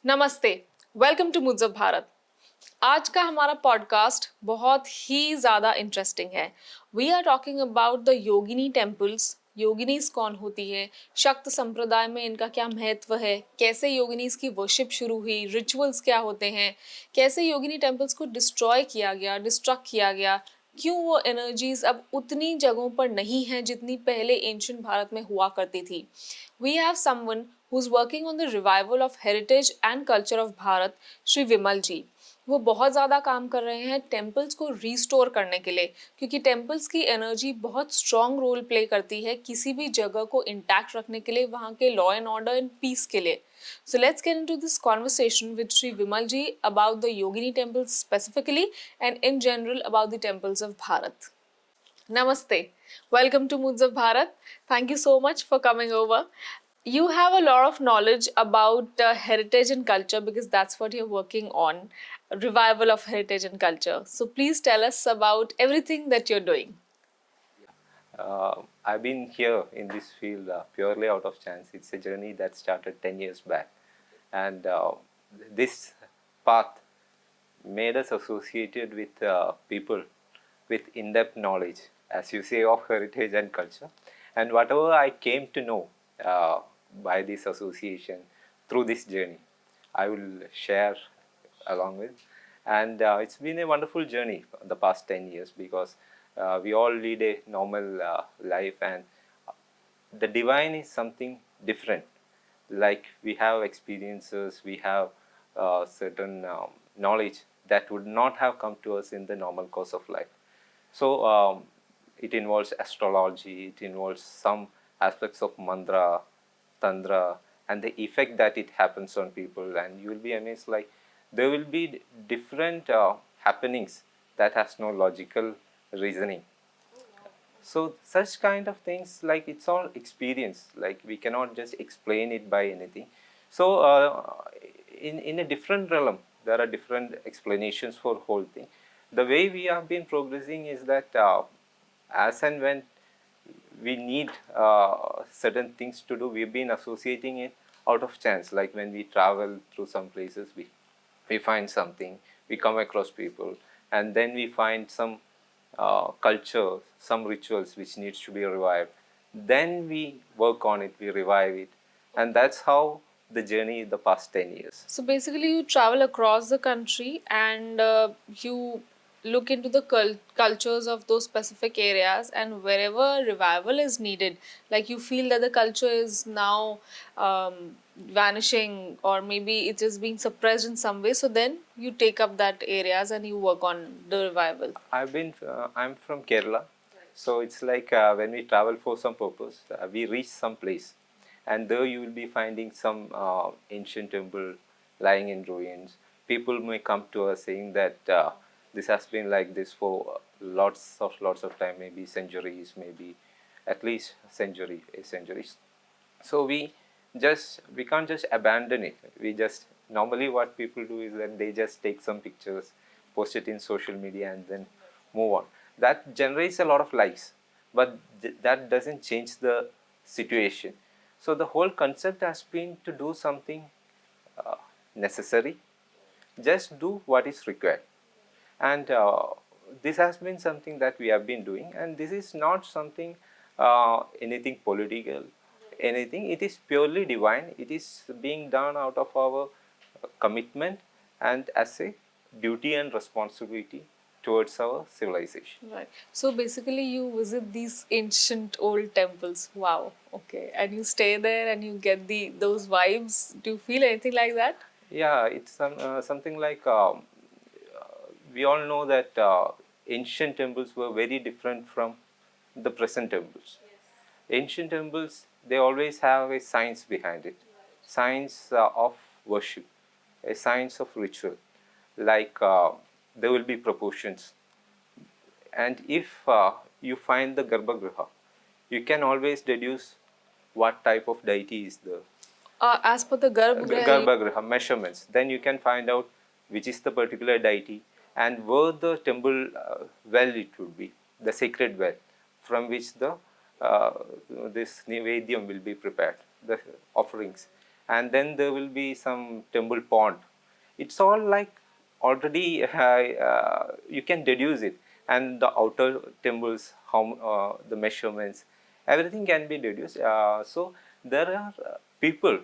नमस्ते, welcome to moods of Bharat. आज का हमारा पॉडकास्ट बहुत ही ज़्यादा इंटरेस्टिंग है। We are talking about the yogini temples. Yoginis कौन होती है, शक्त संप्रदाय में इनका क्या महत्व है, कैसे योगिनीज की वर्शिप शुरू हुई, रिचुअल्स क्या होते हैं, कैसे योगिनी टेम्पल्स को डिस्ट्रॉय किया गया, डिस्ट्रक्ट किया गया, क्यों वो एनर्जीज अब उतनी जगहों पर नहीं हैं जितनी पहले एंशिएंट भारत में हुआ करती थी। We have someone who's working on the revival of heritage and culture of Bharat, Shri विमल जी। वो बहुत ज़्यादा काम कर रहे हैं टेम्पल्स को रीस्टोर करने के लिए, क्योंकि टेम्पल्स की एनर्जी बहुत स्ट्रॉन्ग रोल प्ले करती है किसी भी जगह को इंटैक्ट रखने के लिए, वहाँ के law and order and peace के लिए। So let's get into this conversation with Shri Vimal Ji about the Yogini temples specifically and in general about the temples of Bharat. Namaste. Welcome to Moods of Bharat. Thank you so much for coming over. You have a lot of knowledge about heritage and culture because that's what you're working on, revival of heritage and culture. So please tell us about everything that you're doing. I've been here in this field purely out of chance. It's a journey that started 10 years back. And this path made us associated with people with in-depth knowledge, as you say, of heritage and culture. And whatever I came to know by this association through this journey, I will share along with. And it's been a wonderful journey the past 10 years because we all lead a normal life, and the divine is something different. Like we have experiences, we have certain knowledge that would not have come to us in the normal course of life. So it involves astrology, it involves some aspects of mantra, tantra, and the effect that it happens on people. And you will be amazed, like there will be different happenings that has no logical reasoning. So such kind of things, like it's all experience, like we cannot just explain it by anything. So in a different realm, there are different explanations for whole thing. The way we have been progressing is that as and when we need certain things to do, we've been associating it out of chance. Like when we travel through some places, we find something, we come across people, and then we find some culture, some rituals which needs to be revived. Then we work on it, we revive it, and that's how the journey the past 10 years. So basically, you travel across the country and you look into the cultures of those specific areas, and wherever revival is needed, like you feel that the culture is now vanishing or maybe it is being suppressed in some way, so then you take up that areas and you work on the revival. I'm from Kerala, so it's like when we travel for some purpose, we reach some place, and there you will be finding some ancient temple lying in ruins. People may come to us saying that this has been like this for lots of time, maybe centuries, maybe at least centuries. So we can't just abandon it. We just normally what people do is that they just take some pictures, post it in social media, and then move on. That generates a lot of likes, but that doesn't change the situation. So the whole concept has been to do something necessary. Just do what is required, and this has been something that we have been doing, and this is not something anything political, anything. It is purely divine. It is being done out of our commitment and as a duty and responsibility towards our civilization. Right. So basically, you visit these ancient old temples. Wow. Okay. And you stay there and you get those vibes. Do you feel anything like that? Yeah, it's something like we all know that ancient temples were very different from the present temples. Ancient temples, they always have a science behind it, science of worship, a science of ritual. Like there will be proportions, and if you find the Garbhagriha, you can always deduce what type of deity is there. As per the Garbhagriha measurements, then you can find out which is the particular deity and where the temple well it would be, the sacred well from which the this Nivedyam will be prepared, the offerings. and then there will be some temple pond. It's all like already you can deduce it, and the outer temples, how the measurements, everything can be deduced. So there are people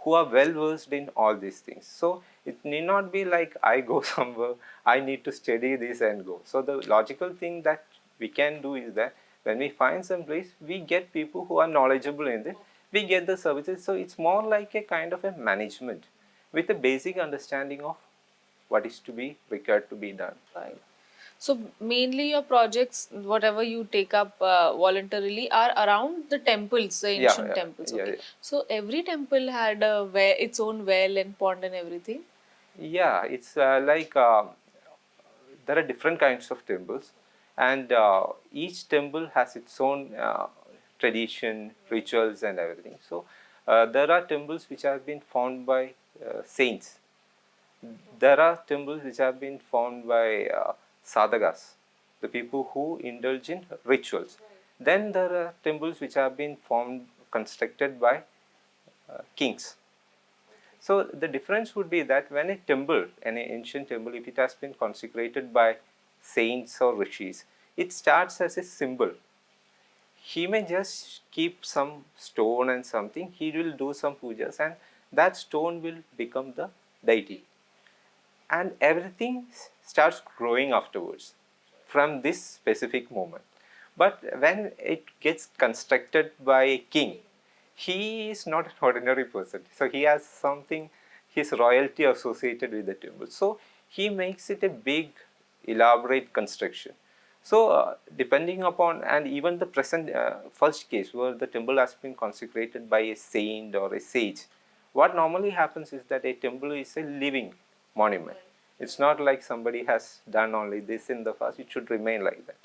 who are well versed in all these things. So it need not be like I go somewhere, I need to study this and go. So the logical thing that we can do is that when we find some place, we get people who are knowledgeable in it, we get the services. So it's more like a kind of a management with a basic understanding of what is to be required to be done. Right. So mainly your projects, whatever you take up voluntarily, are around the temples, the Yeah, ancient yeah, temples. yeah, Okay. yeah. So every temple had a well, its own well and pond and everything. Yeah, it's like there are different kinds of temples, and each temple has its own tradition, rituals, and everything. So there are temples which have been found by saints. There are temples which have been found by sadhakas, the people who indulge in rituals. Then there are temples which have been formed, constructed by kings. So the difference would be that when a temple, an ancient temple, if it has been consecrated by saints or rishis, it starts as a symbol. He may just keep some stone and something, he will do some pujas, and that stone will become the deity. And everything starts growing afterwards from this specific moment. But when it gets constructed by a king, he is not an ordinary person. So he has something, his royalty associated with the temple. So he makes it a big, elaborate construction. So depending upon, and even the present first case where the temple has been consecrated by a saint or a sage, what normally happens is that a temple is a living monument. It's not like somebody has done only this in the past, it should remain like that.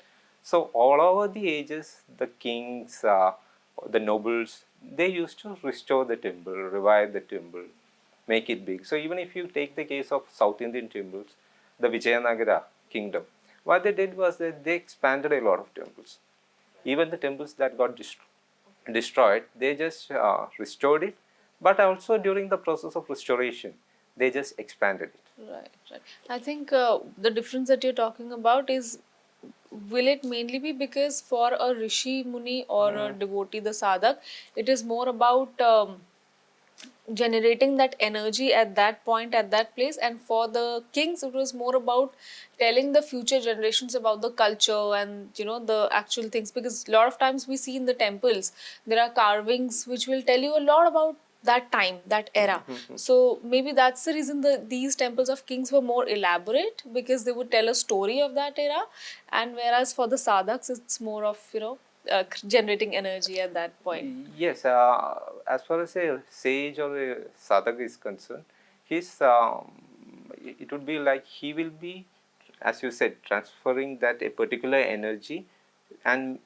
So all over the ages, the kings, the nobles, they used to restore the temple, revive the temple, make it big. So even if you take the case of South Indian temples, the Vijayanagara kingdom, what they did was that they expanded a lot of temples. Even the temples that got destroyed, they just restored it, but also during the process of restoration, they just expanded it. Right, right. I think the difference that you're talking about is, will it mainly be because for a rishi, muni, or a devotee, the sadhak, it is more about generating that energy at that point, at that place, and for the kings it was more about telling the future generations about the culture and the actual things, because a lot of times we see in the temples there are carvings which will tell you a lot about that time, that era. So maybe that's the reason these temples of kings were more elaborate, because they would tell a story of that era, and whereas for the sadhaks it's more of generating energy at that point. Yes, as far as a sage or a sadhaka is concerned, his it would be like he will be, as you said, transferring that a particular energy and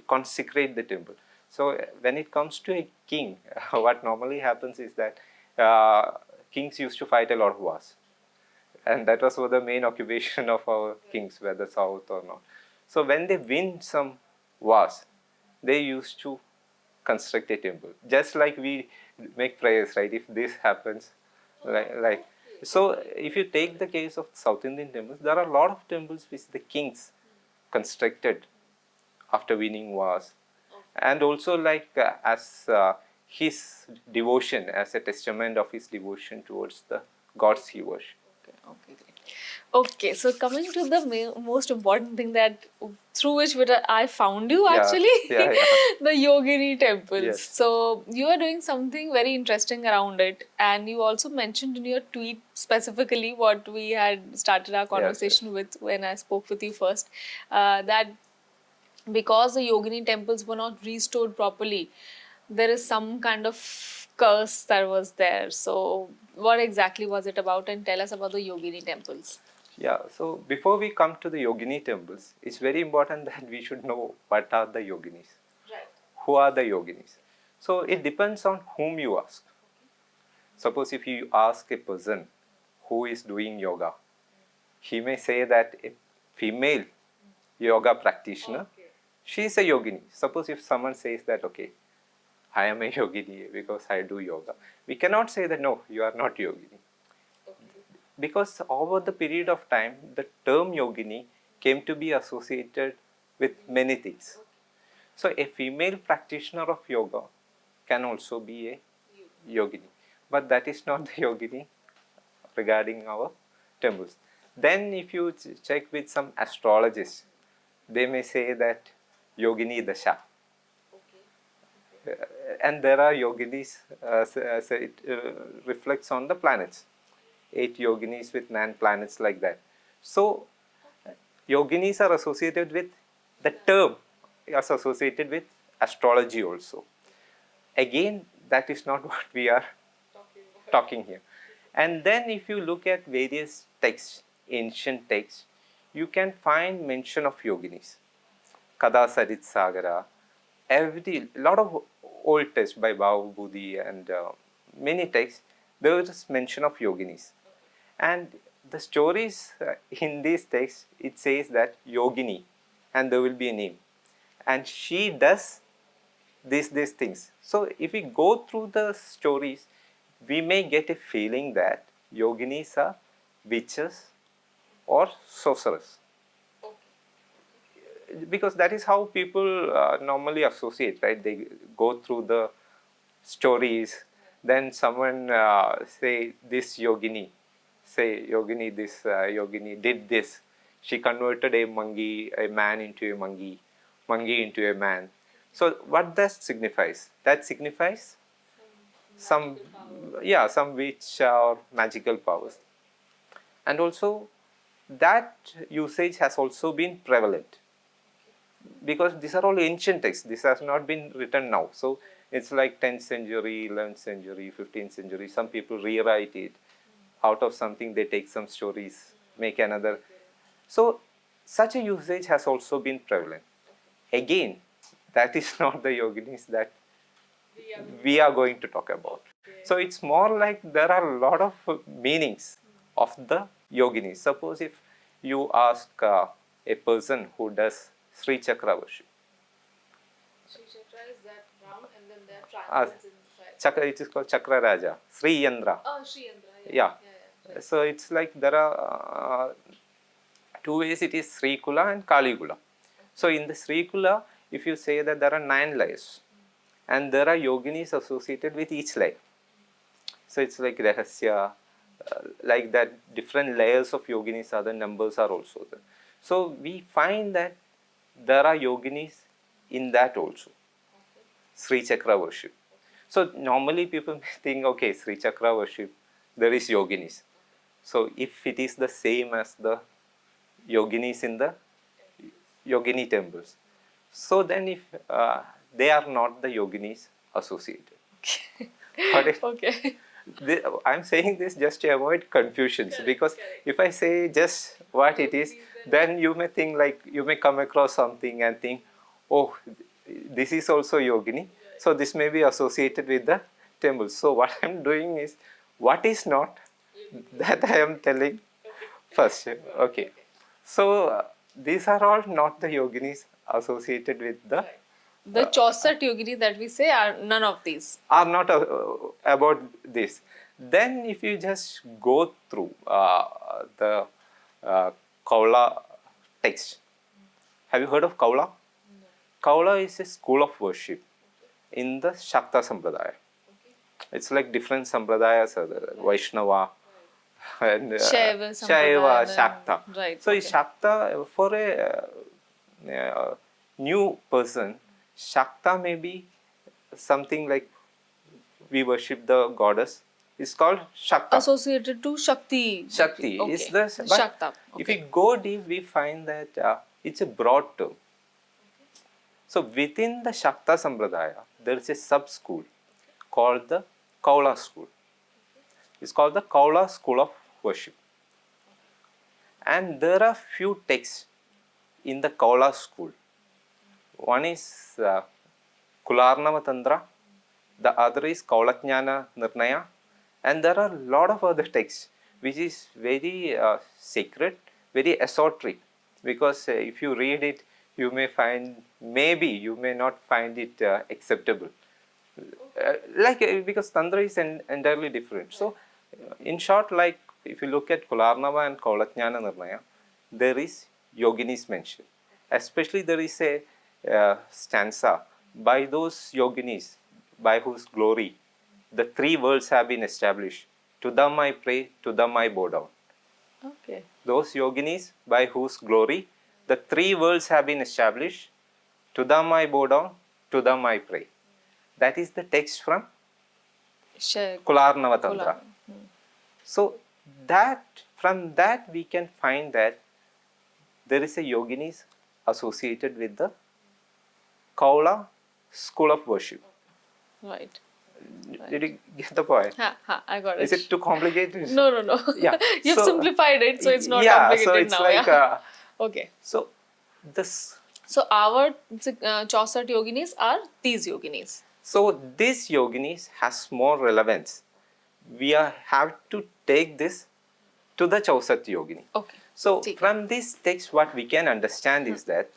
consecrate the temple. So when it comes to a king, what normally happens is that kings used to fight a lot of wars, and that was the main occupation of our kings, whether south or north. So when they win some wars, they used to construct a temple, just like we make prayers, right? If this happens, like so, if you take the case of South Indian temples, there are a lot of temples which the kings constructed after winning wars, and also like as his devotion, as a testament of his devotion towards the gods he worshipped. Okay, okay, great. Okay, so coming to the most important thing that through which I found you Yeah, actually, yeah, yeah. the Yogini temples. Yes. So you are doing something very interesting around it, and you also mentioned in your tweet specifically what we had started our Yes, yes. conversation with when I spoke with you first, that because the Yogini temples were not restored properly, there is some kind of curse that was there. So, what exactly was it about? And tell us about the Yogini temples. Yeah, so before we come to the Yogini temples, it's very important that we should know what are the Yoginis. Right. Who are the Yoginis? So it depends on whom you ask. Suppose if you ask a person who is doing yoga, he may say that a female yoga practitioner, she is a yogini. Suppose if someone says that, okay, I am a yogini because I do yoga. We cannot say that no, you are not yogini. Because over the period of time, the term yogini came to be associated with many things. So a female practitioner of yoga can also be a yogini, but that is not the yogini regarding our temples. Then if you check with some astrologists, they may say that yogini dasha. And there are yoginis, so it reflects on the planets. 8 yoginis with 9 planets like that. So yoginis are associated with, the term is associated with astrology also. Again, that is not what we are talking here. And then if you look at various texts, ancient texts, you can find mention of yoginis. Kada Sarit Sagara, lot of old texts by Bhava Buddhi and many texts, there is mention of yoginis. And the stories in these texts, it says that yogini, and there will be a name, and she does these things. So if we go through the stories, we may get a feeling that yoginis are witches or sorcerers, because that is how people normally associate, right? They go through the stories, then someone say this yogini, this yogini did this, she converted a man into a monkey into a man. So what that signifies? That signifies some witch or magical powers. And also that usage has also been prevalent, because these are all ancient texts. This has not been written now. So it's like 10th century, 11th century, 15th century. Some people rewrite it. Out of something they take some stories, make another. So such a usage has also been prevalent. Again, that is not the yoginis that we are going to talk about. So it's more like there are a lot of meanings of the yoginis. Suppose if you ask a person who does Sri Chakra worship. Sri Chakra is that round and then there are triangles inside. Chakra, it is called Chakra Raja, Sri Yandra. Oh, Sri Yandra. Yeah. Right. So it's like there are 2 ways, it is Sri Kula and Kali Kula. So in the Sri Kula, if you say that there are 9 layers and there are yoginis associated with each layer. So it's like Rahasya, like that different layers of yoginis are the numbers are also there. So we find that there are yoginis in that also. Sri Chakra worship. So normally people may think, okay, Sri Chakra worship, there is yoginis. So if it is the same as the yoginis in the yogini temples, so then if they are not the yoginis associated. But Okay. I'm saying this just to avoid confusions, because if I say just what it is, then you may think like, you may come across something and think, oh, this is also yogini, so this may be associated with the temple. So what I'm doing is, what is not, that I am telling first. Okay. So these are all not the yoginis associated with the The 64 yogini that we say are none of these. Are not about this. Then if you just go through the Kaula text. Have you heard of Kaula? No. Kaula is a school of worship in the Shakta Sampradaya. It's like different Sampradayas, Vaishnava and Shaiva, Shakta. Right. So Shakta, for a new person, Shakta may be something like we worship the goddess. It's called Shakta. Associated to Shakti. Shakti is the Shakta. If we go deep, we find that it's a broad term. So within the Shakta Sampradaya, there is a sub school called the Kaula school. It's called the Kaula school of worship. And there are few texts in the Kaula school. One is Kularnava Tantra, the other is Kaulatjnana Nirnaya, and there are a lot of other texts which is very sacred, very esoteric, because if you read it, you may find, maybe you may not find it acceptable. Because Tantra is entirely different. So, in short, like if you look at Kularnava and Kaulatjnana Nirnaya, there is yoginis mentioned. Especially there is a stanza by those yoginis by whose glory the three worlds have been established. To them I pray, to them I bow down. Okay. Those yoginis by whose glory the three worlds have been established. To them I bow down, to them I pray. That is the text from Kularnava Tantra. So that from that we can find that there is a yoginis associated with the Kaula school of worship. Right. Did you get the point? I got it. Is it too complicated? No. Yeah. You've simplified it, so it's not yeah, complicated so it's now. like Okay. so this. So our 64 yoginis are these yoginis. So this yoginis has more relevance. We have to take this to the Chausat yogini. Okay. So from this text, what we can understand is that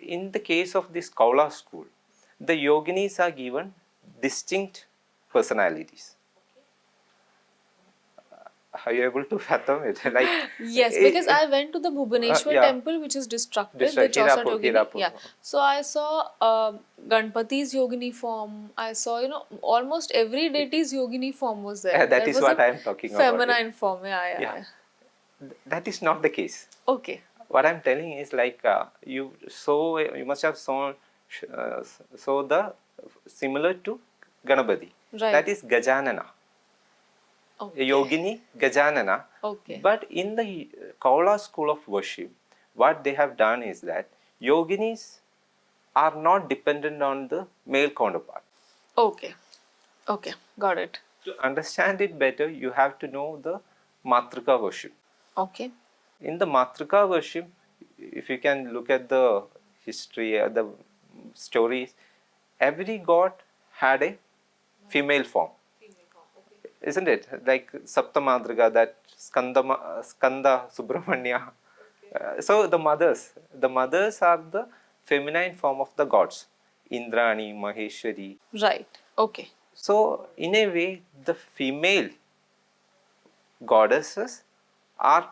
in the case of this Kaula school, the yoginis are given distinct personalities. Are you able to fathom it? Like yes, because I went to the Bhubaneswar temple, which is destructed, the Chausat yogini. Hirapur. Yeah. So I saw Ganpati's yogini form. I saw, almost every deity's yogini form was there. That is what I am talking about. Feminine form, yeah. That is not the case. Okay. What I am telling is like you must have saw the similar to Ganapati. Right. That is Gajanana. Okay. Yogini Gajanana. Okay. But in the Kaula school of worship, what they have done is that yoginis are not dependent on the male counterpart. Okay. Got it. To understand it better, you have to know the Matrika worship. Okay. In the Matrika worship, if you can look at the history, the stories, every god had a female form. Isn't it? Like Saptamadriga, that Skanda Subramanya. So the mothers are the feminine form of the gods. Indrani, Maheshwari. Right. Okay. So in a way, the female goddesses are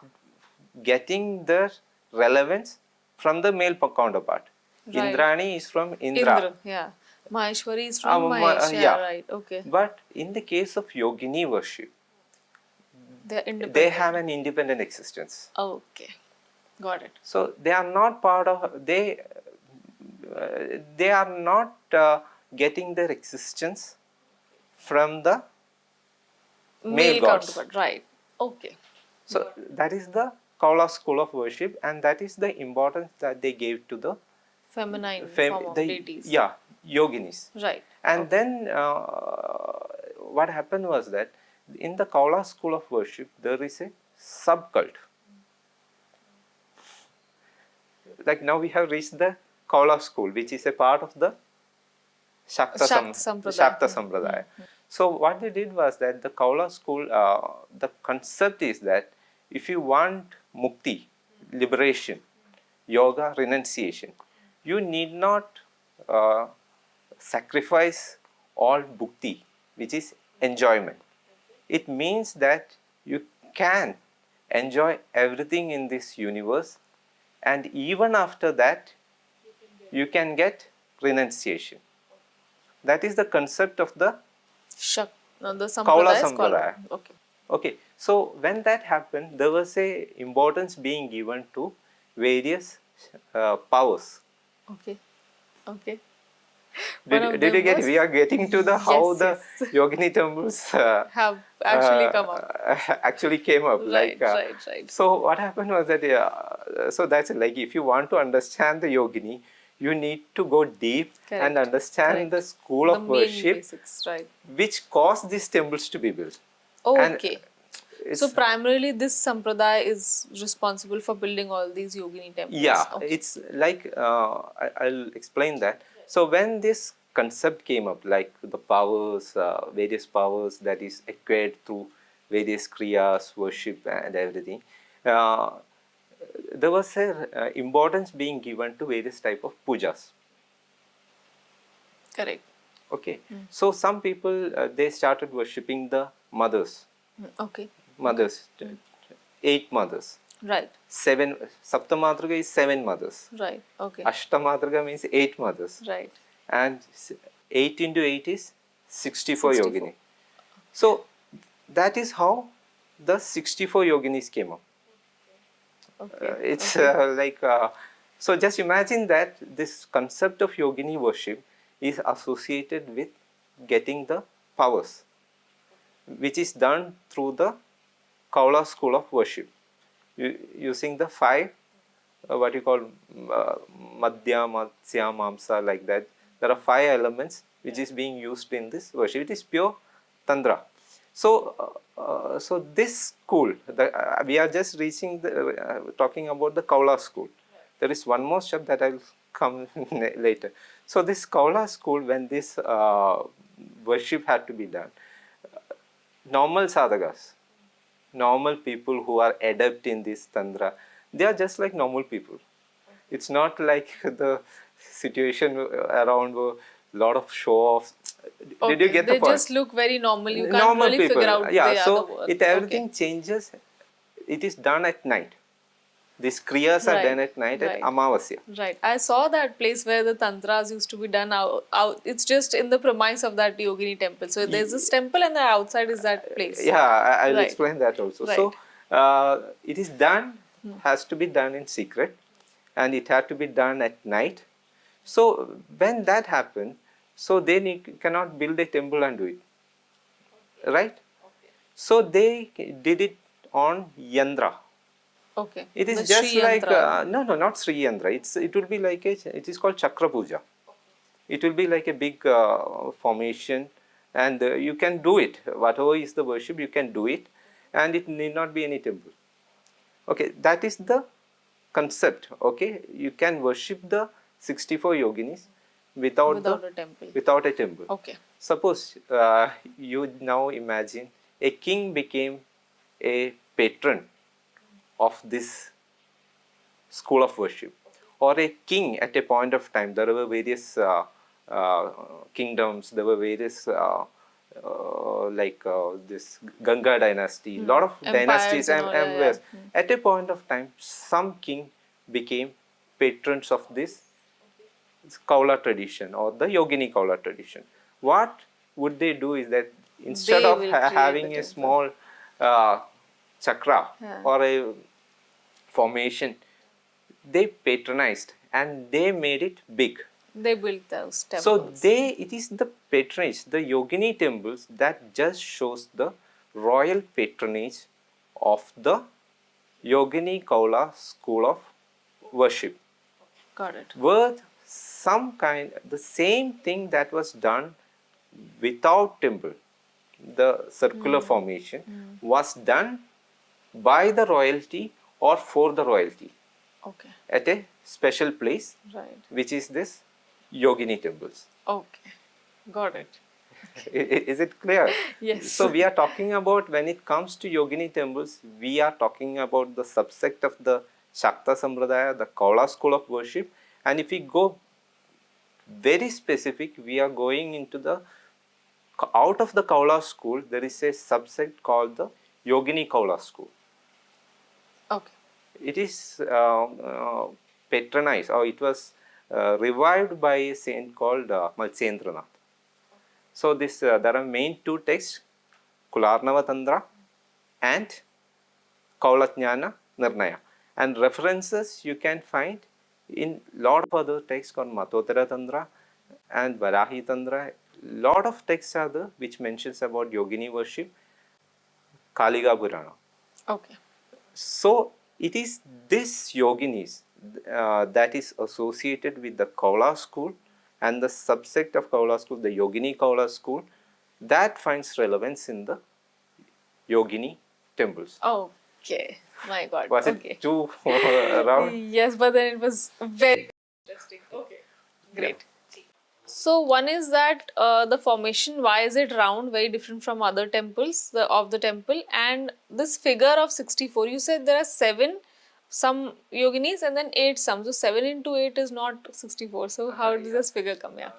getting their relevance from the male counterpart. Right. Indrani is from Indra. Yeah. Maheshwari is from Mahesh. Yeah. Right. Okay. But in the case of yogini worship, they have an independent existence. Okay. Got it. So they are not part of, they are not getting their existence from the male gods. Counterpart. Right. Okay. So that is the Kaula school of worship, and that is the importance that they gave to the feminine form of deities. Yeah, yoginis. Right. And then what happened was that in the Kaula school of worship, there is a subcult. Like now we have reached the Kaula school, which is a part of the Shakta Sampradaya. So what they did was that the Kaula school, the concept is that if you want mukti, liberation, yoga, renunciation, you need not sacrifice all bhukti, which is enjoyment. It means that you can enjoy everything in this universe, and even after that, you can get renunciation. That is the concept of the Kaula Sampradaya. Okay. Okay. So when that happened, there was a importance being given to various powers. Okay. Did you get it? We are getting to the how the Yogini temples have actually come up. Actually came up. Right. So what happened was that so that's it. Like if you want to understand the Yogini, you need to go deep and understand the school of worship, basics, right, which caused these temples to be built. Okay. So primarily this sampradaya is responsible for building all these yogini temples. Yeah, it's like I'll explain that. So when this concept came up, like the powers, various powers that is acquired through various kriyas, worship and everything, there was a importance being given to various type of pujas. Correct. Okay, so some people they started worshipping the mothers. Okay. Mothers, 8 mothers. Right. 7 Saptamatrika is 7 mothers. Right. Okay. Ashtamatrika means 8 mothers. Right. And 8 into 8 is 64 64. yogini. So that is how the 64 yoginis came up. Okay. It's Okay. so just imagine that this concept of yogini worship is associated with getting the powers, which is done through the Kaula school of worship, using the 5 what you call madhya, matsya, mamsa, like that. There are 5 elements which is being used in this worship. It is pure tantra. So this school, we are just reaching talking about the Kaula school. There is one more step that I will come later. So this Kaula school, when this worship had to be done, normal sadhakas, normal people who are adept in this tantra, they are just like normal people. It's not like the situation around a lot of show offs. Okay. Did you get the They point? just look very normal. You can't Normal really people. figure out Yeah, the so other word. everything changes. It is done at night. These kriyas are Right, done at night at right. Amavasya. Right. I saw that place where the tantras used to be done out. It's just in the premise of that Yogini temple. So there's this temple and the outside is that place. Yeah, I'll Right. explain that also. Right. So it is done, has to be done in secret, and it had to be done at night. So when that happened, so they cannot build a temple and do it, right? So they did it on Yandra. Okay. It is The just Sri like Yantra. no, not Sri Yandra. It will be like it is called Chakra Puja. It will be like a big formation, and you can do it. Whatever is the worship, you can do it, and it need not be any temple. Okay, that is the concept. Okay, you can worship the 64 yoginis without Without a temple. without a temple. Okay. Suppose you now imagine a king became a patron of this school of worship, or a king at a point of time. There were various kingdoms, there were various this Ganga dynasty, lot of Empires dynasties and and all, yeah, empires. yeah. At a point of time, some king became patrons of this Kaula tradition or the Yogini Kaula tradition. What would they do is that instead They of will create having the a temple. small chakra Yeah. or a formation, they patronized and they made it big. They built those So temples. it is the patronage, the Yogini temples, that just shows the royal patronage of the Yogini Kaula school of worship. Got it. Were some kind, the same thing that was done without temple, the circular formation, was done by the royalty or for the royalty Okay. at a special place, Right. which is this Yogini temples. Okay. Got it. Is it clear? Yes. So we are talking about, when it comes to Yogini temples, we are talking about the subsect of the Shakta Sampradaya, the Kaula school of worship. And if we go very specific, we are going into the, out of the Kaula school, there is a subsect called the Yogini Kaula school. Okay. It is patronized, or it was revived by a saint called Matsyendranath. So this there are main 2 texts, Kularnava Tantra and Kaulatjnana Nirnaya, and references you can find in lot of other texts called Matotara Tantra and Varahi Tantra. Lot of texts are there which mentions about Yogini worship, Kaliga Purana. Okay. So it is this Yoginis that is associated with the Kaula school, and the subsect of Kaula school, the Yogini Kaula school, that finds relevance in the Yogini temples. Okay. My God. Was Okay. it too around? Yes, but then it was very interesting. Okay. Great. So one is that the formation, why is it round, very different from other temples of the temple, and this figure of 64. You said there are 7 some yoginis and then 8 some. So 7 into 8 is not 64. So how does this figure come? Yeah.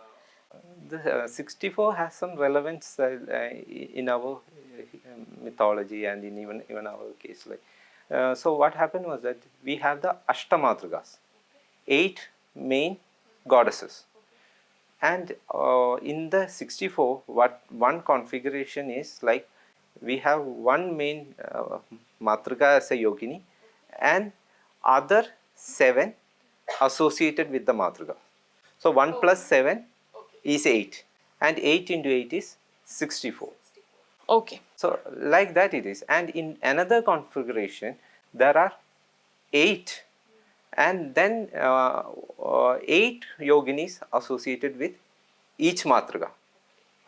The 64 has some relevance in our mythology and in even our case. So what happened was that we have the Ashtamatrigas, 8 main goddesses. And in the 64, what one configuration is like, we have one main Matrika as a yogini and other 7 associated with the Matrika. So 1 plus 7 is 8 and 8 into 8 is 64. Okay. So like that it is. And in another configuration there are 8 and then 8 yoginis associated with each matrika,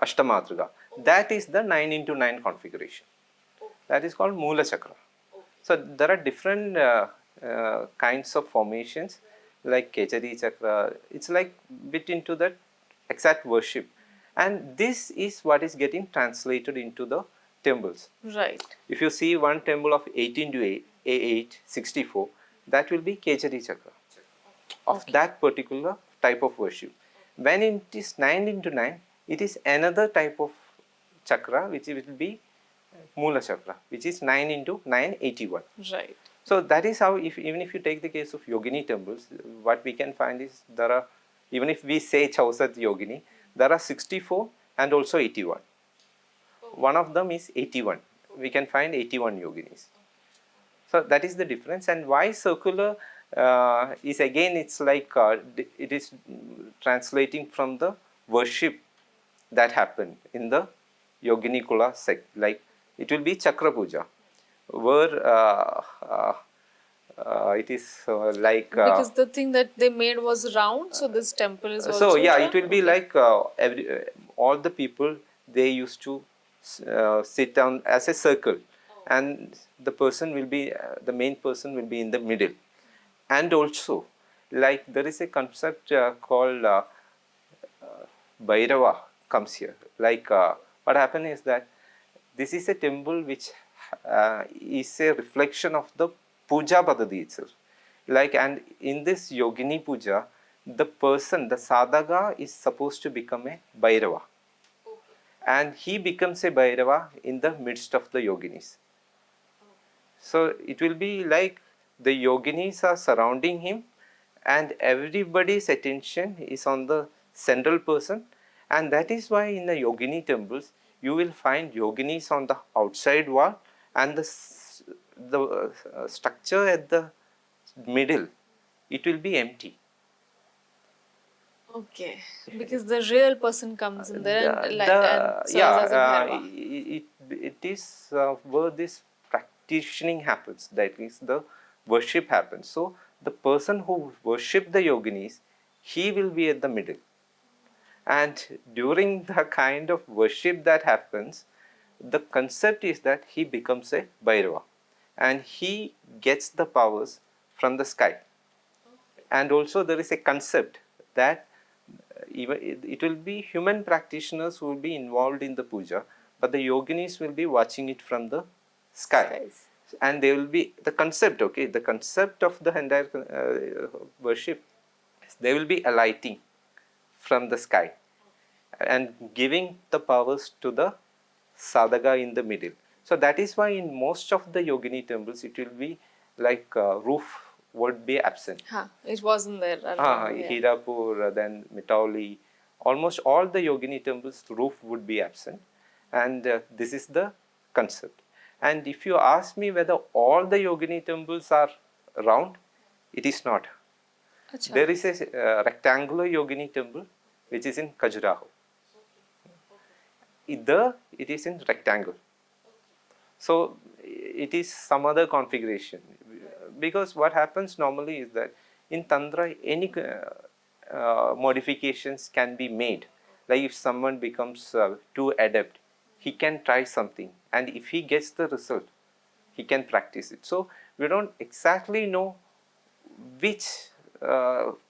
ashtamatrika. That is the 9 into 9 configuration. That is called Moola Chakra. So there are different kinds of formations like Kechari Chakra. It's like bit into that exact worship. And this is what is getting translated into the temples. Right. If you see one temple of 18 to 8, 64, that will be Kechari Chakra of that particular type of worship. When it is 9 into 9, it is another type of chakra which will be Moola Chakra, which is 9 into 9, 81. Right. So that is how, even if you take the case of Yogini temples, what we can find is there are, even if we say Chausat Yogini, there are 64 and also 81. One of them is 81. We can find 81 yoginis. So that is the difference. And why circular is again, it's like it is translating from the worship that happened in the Yogini Kula sect. Like it will be Chakra Puja, where it is like because the thing that they made was round, so this temple is also so yeah, round? it will be like all the people, they used to sit down as a circle, and the person will be the main person will be in the middle. And also, like there is a concept called Bhairava comes here. Like what happened is that this is a temple which is a reflection of the puja padadi itself. Like, and in this Yogini puja, the person, the sadhaka, is supposed to become a Bhairava. And he becomes a Bhairava in the midst of the yoginis. So it will be like the yoginis are surrounding him and everybody's attention is on the central person. And that is why in the yogini temples, you will find yoginis on the outside wall and the structure at the middle, it will be empty. Okay, because the real person comes in there and serves as a bhairava. It is where this practicing happens, that is the worship happens. So the person who worship the yoginis, he will be at the middle. And during the kind of worship that happens, the concept is that he becomes a Bhairava and he gets the powers from the sky. And also there is a concept that even it will be human practitioners who will be involved in the puja, but the yoginis will be watching it from the sky. Skies. And they will be the concept, okay, the concept of the entire worship, they will be alighting from the sky and giving the powers to the sadhaka in the middle. So that is why in most of the yogini temples it will be like roof would be absent. It wasn't there. Hirapur, then Mitoli, almost all the yogini temples roof would be absent, and this is the concept. And if you ask me whether all the yogini temples are round, it is not. Achha. There is a rectangular yogini temple which is in Khajuraho. Either it is in rectangle. So it is some other configuration. Because what happens normally is that in Tantra, any modifications can be made. Like if someone becomes too adept, he can try something, and if he gets the result, he can practice it. So we don't exactly know which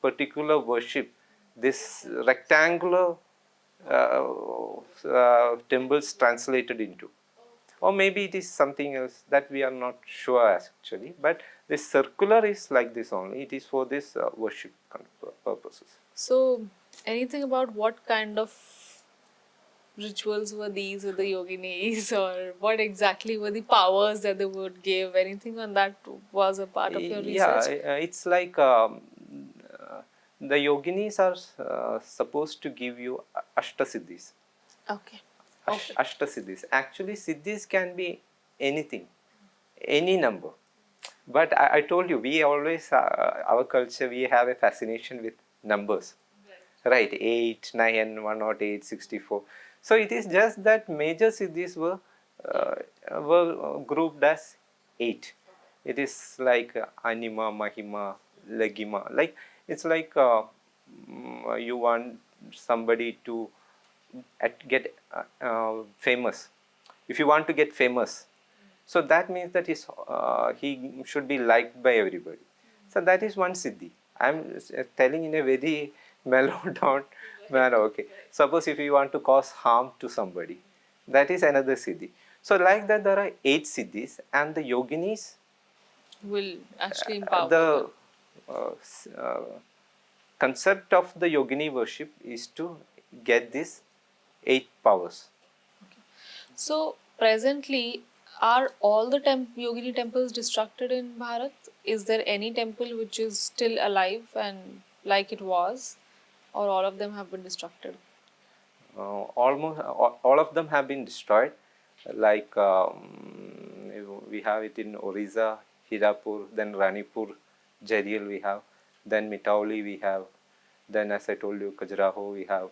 particular worship this rectangular temples translated into. Or maybe it is something else that we are not sure actually, but this circular is like this only. It is for this worship purposes. So Anything about what kind of rituals were these with the yoginis, or what exactly were the powers that they would give? Anything on that was a part of your Yeah, research? it's like the yoginis are supposed to give you ashtasiddhis. Okay. Okay. Ashtasiddhis. Actually, siddhis can be anything, any number. But I told you, we always, our culture, we have a fascination with numbers. Right, 8, 9, 108, 64. So it is just that major siddhis were grouped as 8. It is like anima, mahima, lagima. Like it's like you want somebody to get famous. If you want to get famous, so that means that he should be liked by everybody. So that is one siddhi. I am telling in a very mellowed down manner. Okay. Suppose if you want to cause harm to somebody, that is another siddhi. So like that, there are 8 siddhis, and the yoginis, Will actually empower the them. concept of the yogini worship is to get these 8 powers. So presently, are all the yogini temples destructed in Bharat? Is there any temple which is still alive and like it was, or all of them have been destructed? Almost all of them have been destroyed. Like we have it in Orissa, Hirapur, then Ranipur, Jaril we have, then Mitauli we have, then as I told you, Khajuraho we have.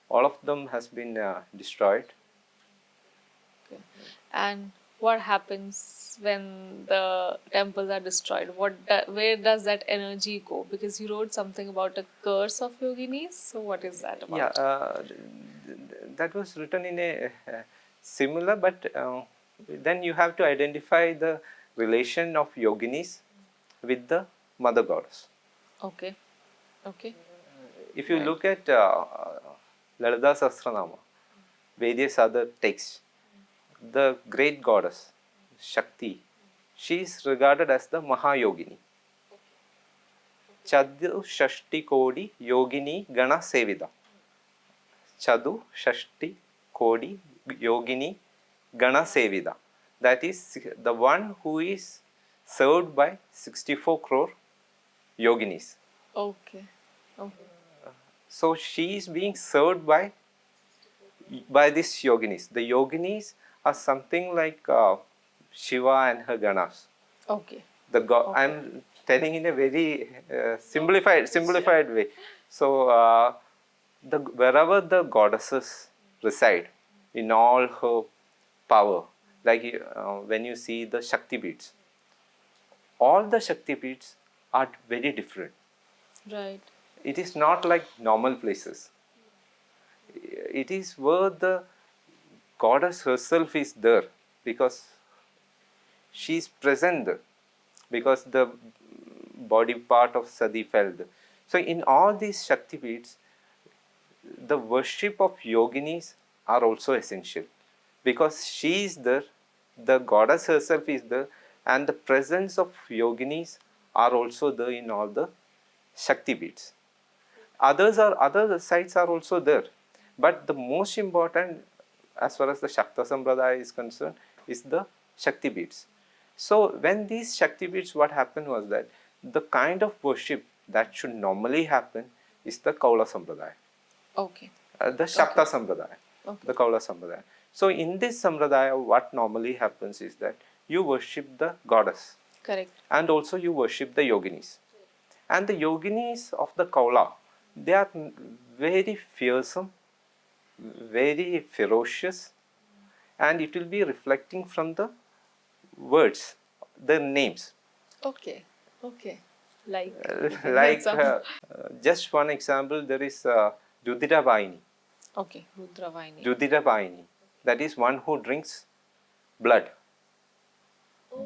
All of them has been destroyed. Okay. And what happens when the temples are destroyed? Where does that energy go? Because you wrote something about a curse of yoginis. So what is that Yeah, about? that was written in a similar, but then you have to identify the relation of yoginis with the mother goddess. Okay. Okay. If you Right. look at Lalita Sahasranama, various other texts, the great goddess Shakti, she is regarded as the Mahayogini. Chadu Shashti Kodi Yogini Gana Sevida. Chadu Shashti Kodi Yogini Gana Sevida. That is the one who is served by 64 crore yoginis. Okay. Okay. So she is being served by these yoginis. The yoginis are something like Shiva and her ganas. Okay. The Okay. I'm telling in a very simplified way. So the wherever the goddesses reside in all her power, like when you see the Shakti beats, all the Shakti beats are very different. Right. It is not like normal places. It is where the goddess herself is there, because she is present there, because the body part of Sadi fell there. So in all these Shakti beats, the worship of yoginis are also essential, because she is there, the goddess herself is there, and the presence of yoginis are also there in all the Shakti beats. Other sites are also there, but the most important, as far as the Shakta Sampradaya is concerned, is the Shakti beats. So when these Shakti beats, what happened was that the kind of worship that should normally happen is the Kaula Sampradaya, Okay. the Shakta Okay. Sampradaya, Okay. the Kaula Sampradaya. So in this Sampradaya, what normally happens is that you worship the goddess, Correct. and also you worship the yoginis. And the yoginis of the Kaula, they are very fearsome, very ferocious, and it will be reflecting from the words, the names. Okay. Okay. Like you can get Like some. just one example, there is Judira Baini. Okay. Rudravaini. Judira Baini, that is one who drinks blood.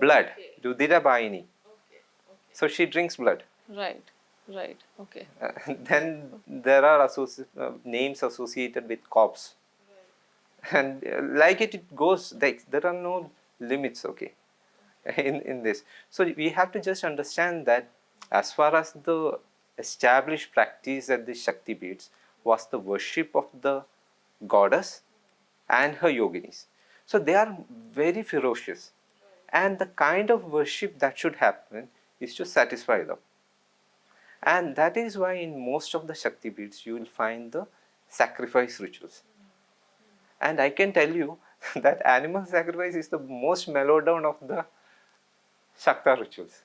Blood. Judira Baini. So she drinks blood. Right. Right. Okay. Then there are names associated with corpse. And like it goes, like, there are no limits, okay, in this. So we have to just understand that as far as the established practice at the Shakti beats, was the worship of the goddess and her yoginis. So they are very ferocious, and the kind of worship that should happen is to satisfy them. And that is why in most of the Shakti beads you will find the sacrifice rituals. And I can tell you that animal sacrifice is the most mellowed down of the Shakta rituals.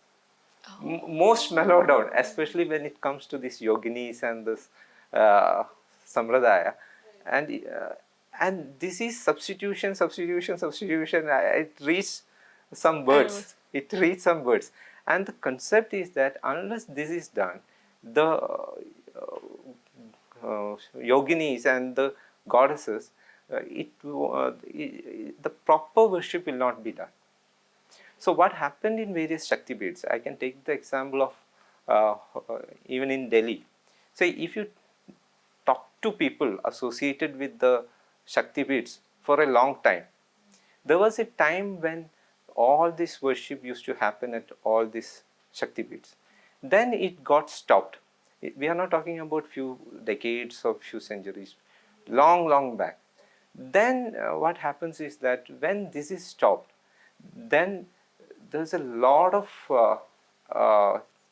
Most mellowed down, especially when it comes to these yoginis and this uh, sampradaya. And this is substitution. It reads some words. Animals. It reads some words. And the concept is that unless this is done, the yoginis and the goddesses, the proper worship will not be done. So what happened in various Shakti beads? I can take the example of even in Delhi. So if you talk to people associated with the Shakti beads for a long time, there was a time when all this worship used to happen at all these Shakti beads. Then it got stopped. We are not talking about few decades or few centuries, long back. Then what happens is that when this is stopped, then there's a lot of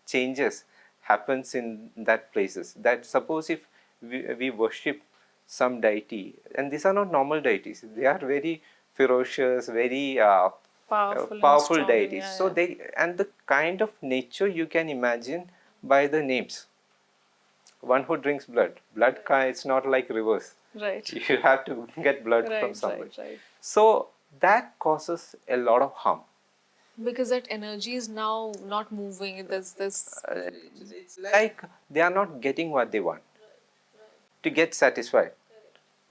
changes happens in that places. That suppose if we worship some deity, and these are not normal deities, they are very ferocious, very Powerful and strong, deities. yeah, So yeah. they, and the kind of nature you can imagine by the names. One who drinks blood, it's not like rivers. Right. You have to get blood from Right, somebody. right. So that causes a lot of harm. Because that energy is now not moving. There's this. It's like they are not getting what they want to get satisfied.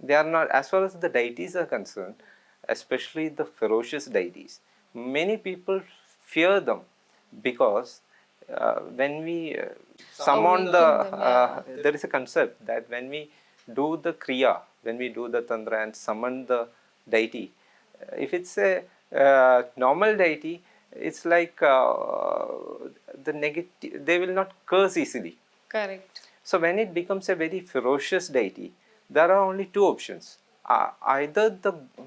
They are not, as far as the deities are concerned, especially the ferocious deities. Many people fear them because when we summon Awaken the, them, yeah. there is a concept that when we do the kriya, when we do the tantra and summon the deity, if it's a normal deity, it's like the negative, they will not curse easily. Correct. So when it becomes a very ferocious deity, there are only two options. Either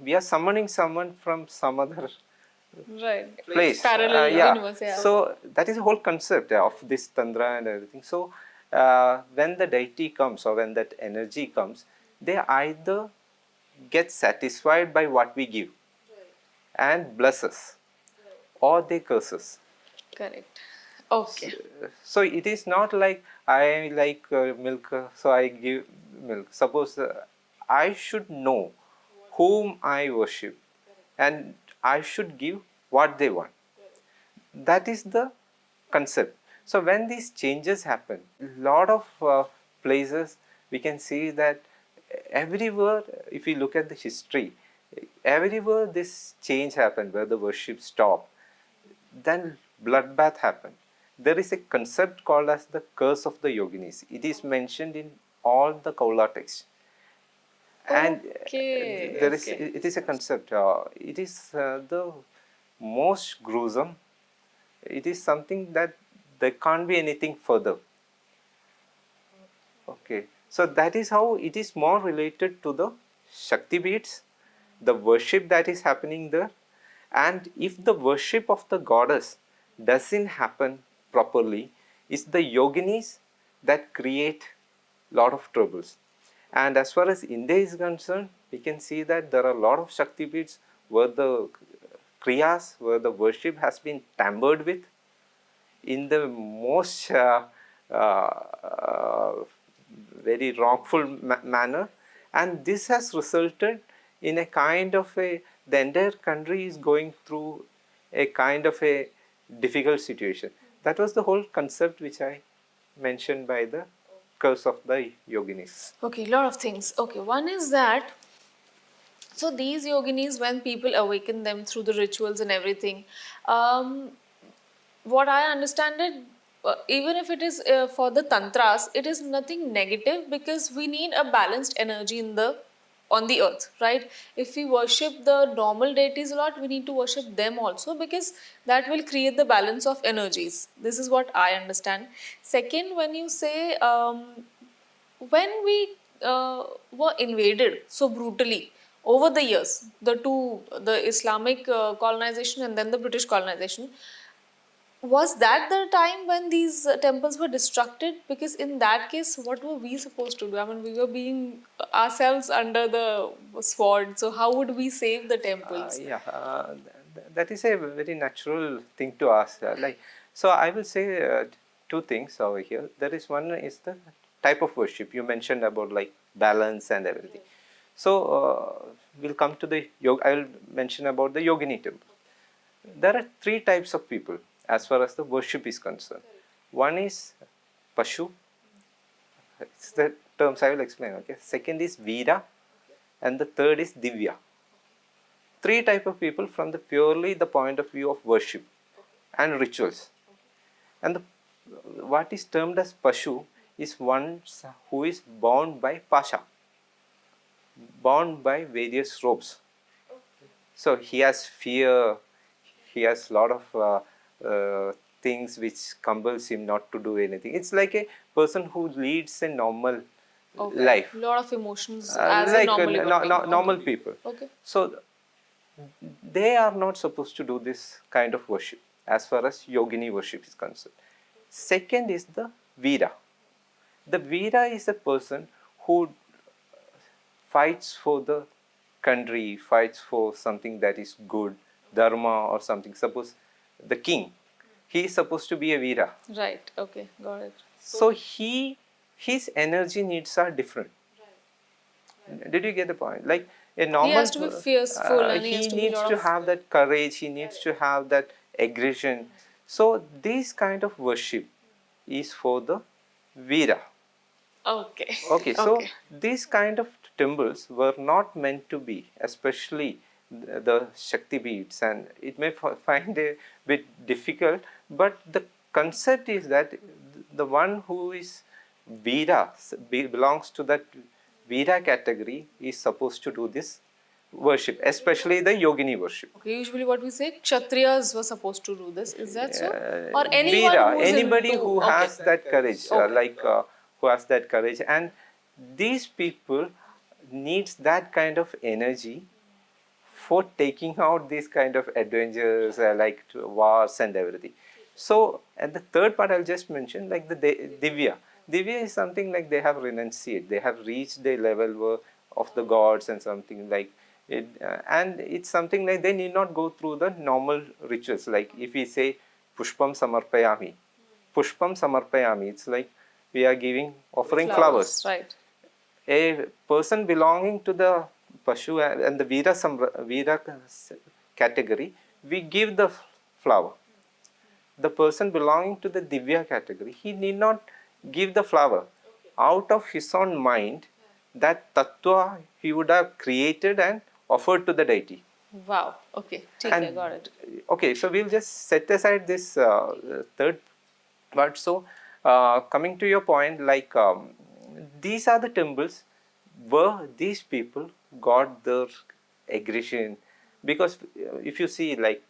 we are summoning someone from some other Right. place. Parallel Yeah. universe, yeah. So that is the whole concept of this tantra and everything. So when the deity comes or when that energy comes, they either get satisfied by what we give and bless us, or they curse us. Correct. Okay. So it is not like I like milk, so I give milk. Suppose I should know whom I worship and I should give what they want. That is the concept. So when these changes happen, a lot of places we can see that everywhere, if we look at the history, everywhere this change happened, where the worship stopped, then bloodbath happened. There is a concept called as the curse of the yoginis. It is mentioned in all the Kaula texts. And Okay. there is, Okay. it is a concept. It is the most gruesome. It is something that there can't be anything further. Okay, so that is how it is more related to the Shakti beads, the worship that is happening there. And if the worship of the goddess doesn't happen properly, it's the yoginis that create lot of troubles. And as far as India is concerned, we can see that there are a lot of Shakti beads where the kriyas, where the worship has been tampered with in the most very wrongful manner, and this has resulted in a kind of a, the entire country is going through a kind of a difficult situation. That was the whole concept which I mentioned by the curse of the yoginis. Okay, lot of things. Okay, one is that so these yoginis, when people awaken them through the rituals and everything, um, what I understand it, even if it is for the tantras, it is nothing negative because we need a balanced energy in the on the earth, right? If we worship the normal deities a lot, we need to worship them also because that will create the balance of energies. This is what I understand. Second, when you say when we were invaded so brutally over the years, the Islamic colonization and then the British colonization, was that the time when these temples were destructed? Because in that case, what were we supposed to do? I mean, we were being ourselves under the sword. So how would we save the temples? Yeah, that is a very natural thing to ask. So I will say two things over here. There is one is the type of worship you mentioned about, like balance and everything. So we'll come to the yoga. I will mention about the Yogini temple. There are three types of people as far as the worship is concerned. One is Pashu. It's the terms I will explain. Okay. Second is Veera, and the third is Divya. Three type of people from the purely the point of view of worship and rituals. And what is termed as Pashu is one who is bound by Pasha, bound by various ropes. So he has fear, he has a lot of things which compels him not to do anything. It's like a person who leads a normal life. A lot of emotions as a Like normal human being. normal people. Okay. So they are not supposed to do this kind of worship as far as Yogini worship is concerned. Second is the Veera. The Veera is a person who fights for the country, fights for something that is good, dharma or something. Suppose the king, he is supposed to be a Veera. Right. Okay. Got it. So his energy needs are different. Did you get the point? Like a normal, he has to be fierceful and he has to be needs to have that courage. He needs to have that aggression. So this kind of worship is for the Veera. Okay. Okay. So these kind of temples were not meant to be, especially the Shakti beads, and it may find a bit difficult, but the concept is that the one who is Veera belongs to that Veera category is supposed to do this worship, especially the Yogini worship. Okay, usually what we say, Kshatriyas were supposed to do this. Is that so? Or anyone Veera, who's anybody into, who has that courage, who has that courage, and these people needs that kind of energy for taking out these kind of adventures, like wars and everything. So, and the third part I'll just mention, like the Divya. Divya is something like they have renunciated, they have reached the level of the gods and something like it, and it's something like they need not go through the normal rituals. Like if we say Pushpam Samarpayami, Pushpam Samarpayami, it's like we are offering flowers. Right. A person belonging to the Pashu and the Veera category, we give the flower. The person belonging to the Divya category, he need not give the flower. Out of his own mind, that tattva he would have created and offered to the deity. Wow. Okay. I got it. Okay, so we'll just set aside this third part. So, coming to your point, like these are the temples where these people got their aggression, because if you see, like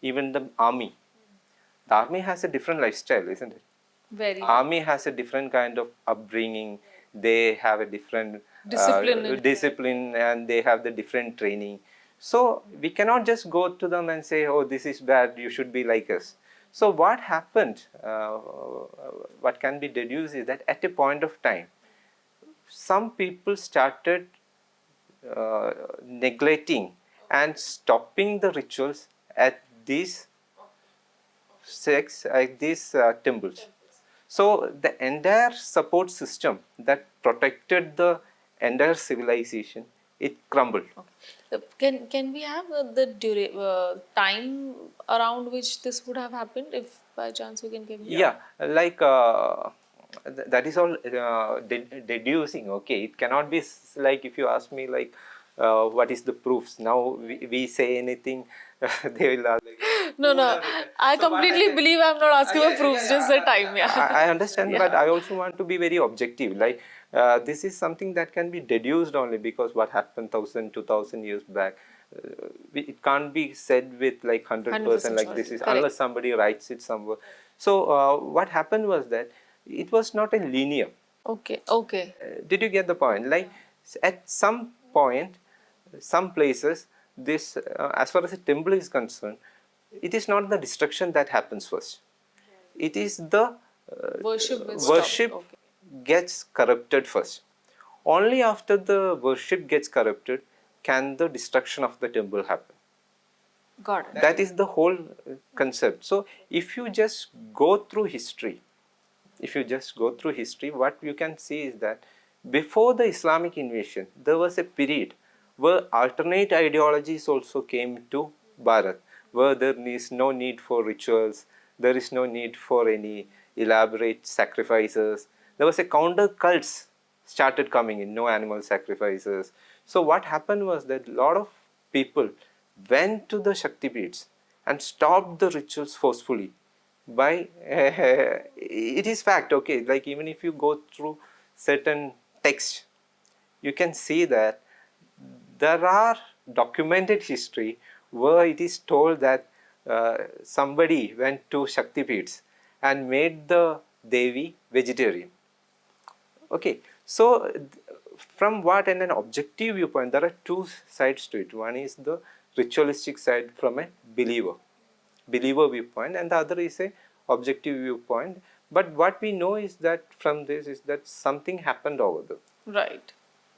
even the army has a different lifestyle, isn't it? Very. Army has a different kind of upbringing. They have a different discipline, and they have the different training. So we cannot just go to them and say, "Oh, this is bad. You should be like us." So what happened? What can be deduced is that at a point of time, some people started neglecting and stopping the rituals at these temples. So the entire support system that protected the entire civilization, it crumbled. Okay. Can we have the time around which this would have happened, if by chance you can give me? Yeah, like that is all deducing. Okay, it cannot be like if you ask me like what is the proofs. Now we say anything, they will ask. No. I completely believe I'm not asking for proofs, just the time. Yeah. I understand, but I also want to be very objective. Like this is something that can be deduced only because what happened 1,000, 2,000 years back. It can't be said with like 100% like this is, unless somebody writes it somewhere. So what happened was that it was not a linear. Okay, okay. Did you get the point? Like at some point, some places, this as far as the temple is concerned, it is not the destruction that happens first. It is the Worship will stop. worship Okay. gets corrupted first. Only after the worship gets corrupted can the destruction of the temple happen. Got it. That is the whole concept. So if you just go through history, what you can see is that before the Islamic invasion, there was a period where alternate ideologies also came to Bharat, where there is no need for rituals, there is no need for any elaborate sacrifices. There was a counter cults started coming in, no animal sacrifices. So what happened was that a lot of people went to the Shakti Peeths and stopped the rituals forcefully by it is fact, okay, like even if you go through certain text, you can see that there are documented history where it is told that somebody went to Shakti Peeths and made the Devi vegetarian. Okay, so from what and an objective viewpoint, there are two sides to it. One is the ritualistic side from a believer viewpoint, and the other is a objective viewpoint. But what we know is that from this is that something happened over there. Right.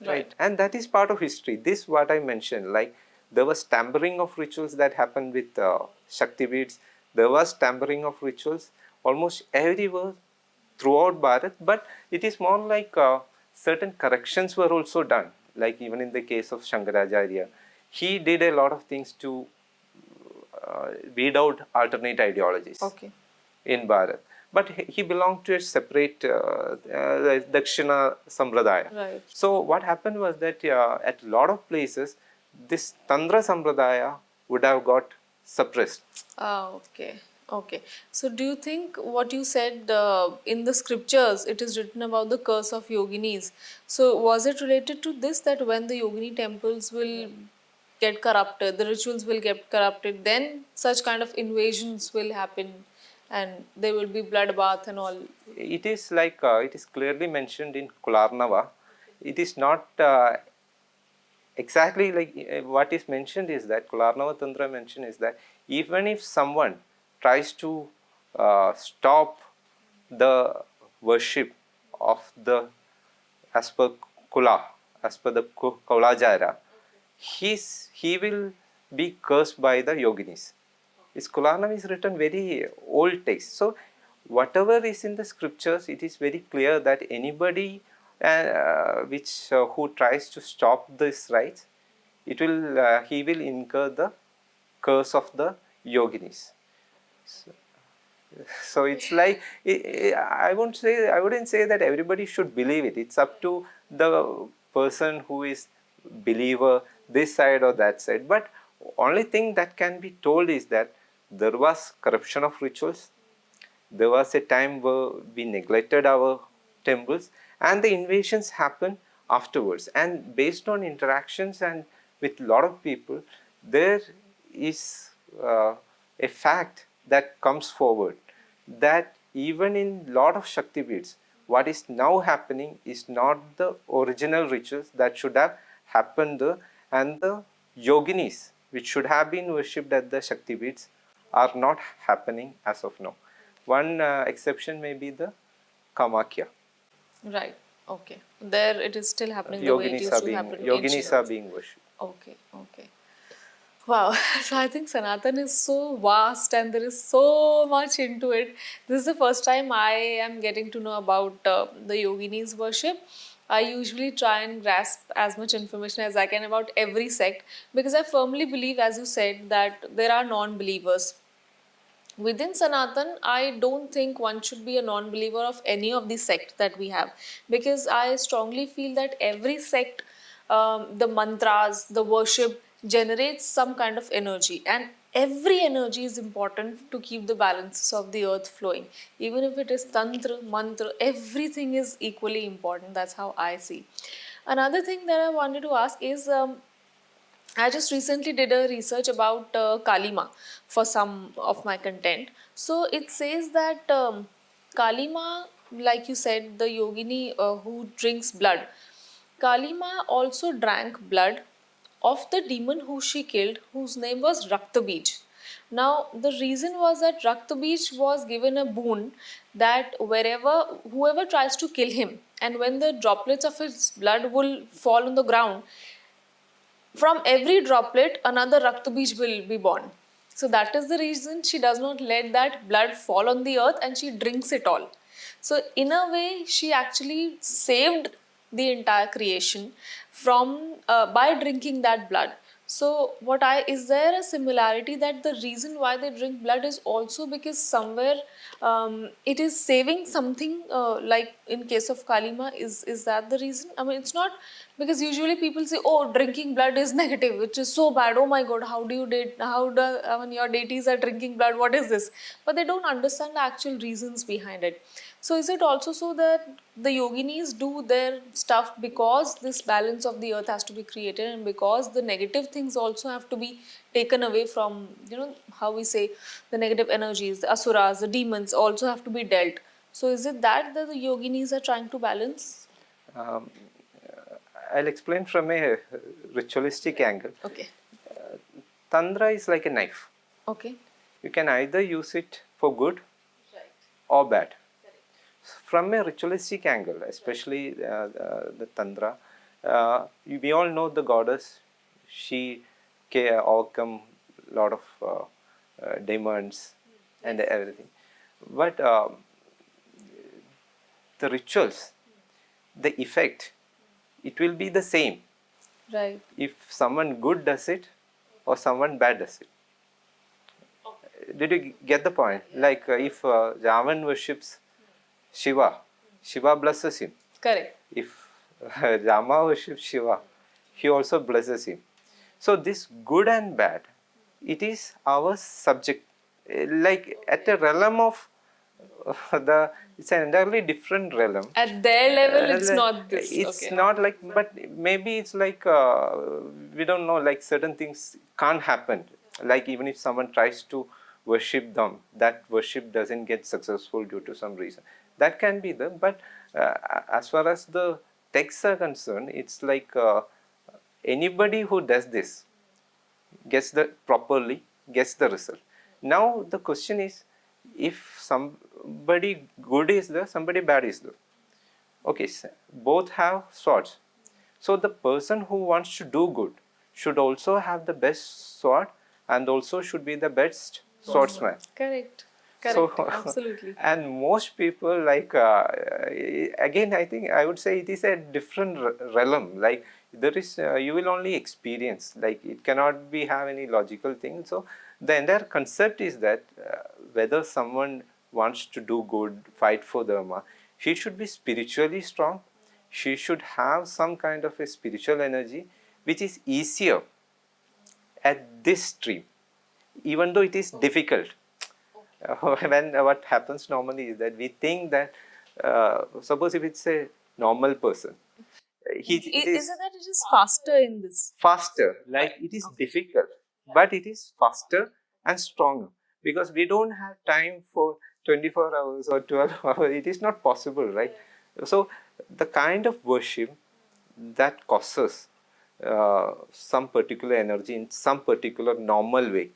Right. And that is part of history. This what I mentioned, like there was tampering of rituals that happened with Shakti beads. There was tampering of rituals almost everywhere throughout Bharat, but it is more like certain corrections were also done. Like even in the case of Shankaracharya, he did a lot of things to weed out alternate ideologies. Okay. In Bharat. But he belonged to a separate Dakshina Sampradaya. Right. So what happened was that at a lot of places, this Tantra Sampradaya would have got suppressed. Ah, okay. Okay. So, do you think what you said in the scriptures, it is written about the curse of Yoginis? So, was it related to this that when the Yogini temples will get corrupted, the rituals will get corrupted, then such kind of invasions will happen and there will be bloodbath and all? It is like it is clearly mentioned in Kularnava. It is not exactly like what is mentioned is that Kularnava Tantra mentioned is that even if someone tries to stop the worship of the as per Kula, as per the Kaulajara, he will be cursed by the Yoginis. This Kulanam is written very old text. So whatever is in the scriptures, it is very clear that anybody who tries to stop this rites, he will incur the curse of the Yoginis. So it's like I wouldn't say that everybody should believe it. It's up to the person who is believer this side or that side. But only thing that can be told is that there was corruption of rituals. There was a time where we neglected our temples, and the invasions happened afterwards. And based on interactions and with a lot of people, there is a fact that comes forward that even in lot of Shakti beads, what is now happening is not the original rituals that should have happened there, and the yoginis which should have been worshipped at the Shakti beads are not happening as of now. One exception may be the Kamakya. Right. Okay. There it is still happening the way it used to happen in ancient Yoginis are times. being worshipped. Okay. Okay. Wow, so I think Sanatan is so vast and there is so much into it. This is the first time I am getting to know about the Yoginis worship. I usually try and grasp as much information as I can about every sect because I firmly believe, as you said, that there are non believers. Within Sanatan, I don't think one should be a non believer of any of the sect that we have because I strongly feel that every sect, the mantras, the worship generates some kind of energy, and every energy is important to keep the balances of the earth flowing. Even if it is tantra, mantra, everything is equally important. That's how I see. Another thing that I wanted to ask is I just recently did a research about Kalima for some of my content. So it says that Kalima like you said, the yogini who drinks blood. Kalima also drank blood of the demon who she killed, whose name was Raktabij. Now, the reason was that Raktabij was given a boon that whoever tries to kill him, and when the droplets of his blood will fall on the ground, from every droplet another Raktabij will be born. So that is the reason she does not let that blood fall on the earth and she drinks it all. So in a way she actually saved the entire creation from by drinking that blood. So what I is there a similarity that the reason why they drink blood is also because somewhere it is saving something, like in case of Kalima, is that the reason? I mean, it's not, because usually people say, oh, drinking blood is negative, which is so bad. Oh my God, how do you date? How do I mean your deities are drinking blood? What is this? But they don't understand the actual reasons behind it. So is it also so that the yoginis do their stuff because this balance of the earth has to be created, and because the negative things also have to be taken away from, how we say, the negative energies, the asuras, the demons also have to be dealt. So is it that the yoginis are trying to balance? Um, I'll explain from a ritualistic angle. Okay. Tantra is like a knife. Okay. You can either use it for good or bad. From a ritualistic angle, especially the Tantra, we all know the goddess. She can overcome a lot of demons and everything. But the rituals, the effect, it will be the same Right. if someone good does it or someone bad does it. Did you get the point? Like if Ravan worships Shiva, Shiva blesses him. Correct. If Rama worships Shiva, he also blesses him. So this good and bad, it is our subject. Like at a realm of it's an entirely different realm. At their level, it's not this. It's Okay. not like, but maybe it's like we don't know. Like certain things can't happen. Like even if someone tries to worship them, that worship doesn't get successful due to some reason. That can be the. But as far as the texts are concerned, it's like anybody who does this gets the properly gets the result. Now the question is, if somebody good is there, somebody bad is there. Okay, so both have swords. So the person who wants to do good should also have the best sword and also should be the best swordsman. Correct. So, Correct. Absolutely. and most people like again, I think I would say it is a different realm. Like there is, you will only experience. Like it cannot be have any logical thing. So the entire concept is that whether someone wants to do good, fight for dharma, he should be spiritually strong. She should have some kind of a spiritual energy, which is easier at this stream, even though it is difficult. When what happens normally is that we think that suppose if it's a normal person, it Is it that it is faster in this? faster, like it is difficult, but it is faster and stronger because we don't have time for 24 hours or 12 hours. It is not possible, right? So the kind of worship that causes some particular energy in some particular normal way,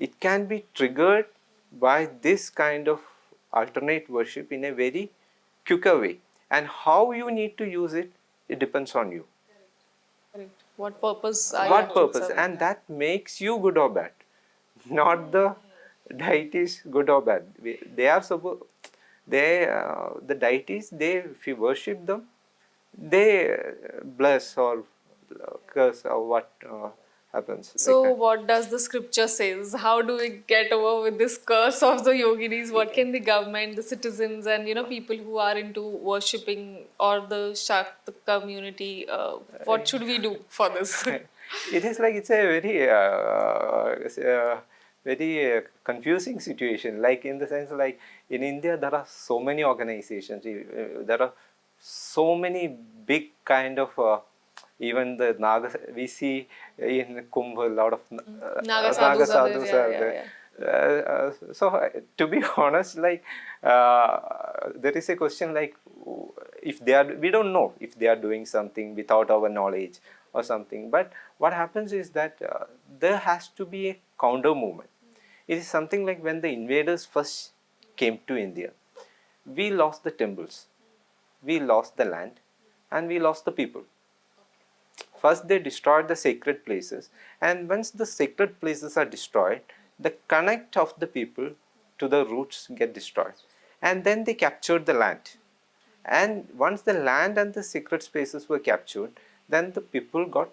it can be triggered by this kind of alternate worship in a very quicker way. And how you need to use it, it depends on you. Correct. What purpose are What you purpose? serving? And that makes you good or bad, not the deities good or bad. They are supposed, the deities, they, if you worship them, they bless or curse or what happens. So, Like what does the scripture says? How do we get over with this curse of the yoginis? What can the government, the citizens, and people who are into worshipping or the Shakta community? What should we do for this? it is like it's a very confusing situation. Like in the sense, like in India, there are so many organizations. There are so many big kind of even the Naga. We see in Kumbh a lot of Naga sadhus are there, sadhus yeah, are yeah, there. yeah. To be honest, like there is a question like if they are, we don't know if they are doing something without our knowledge or something. But what happens is that there has to be a counter movement. It is something like when the invaders first came to India, we lost the temples, we lost the land, and we lost the people. First, they destroyed the sacred places, and once the sacred places are destroyed, the connect of the people to the roots get destroyed, and then they captured the land. And once the land and the sacred spaces were captured, then the people got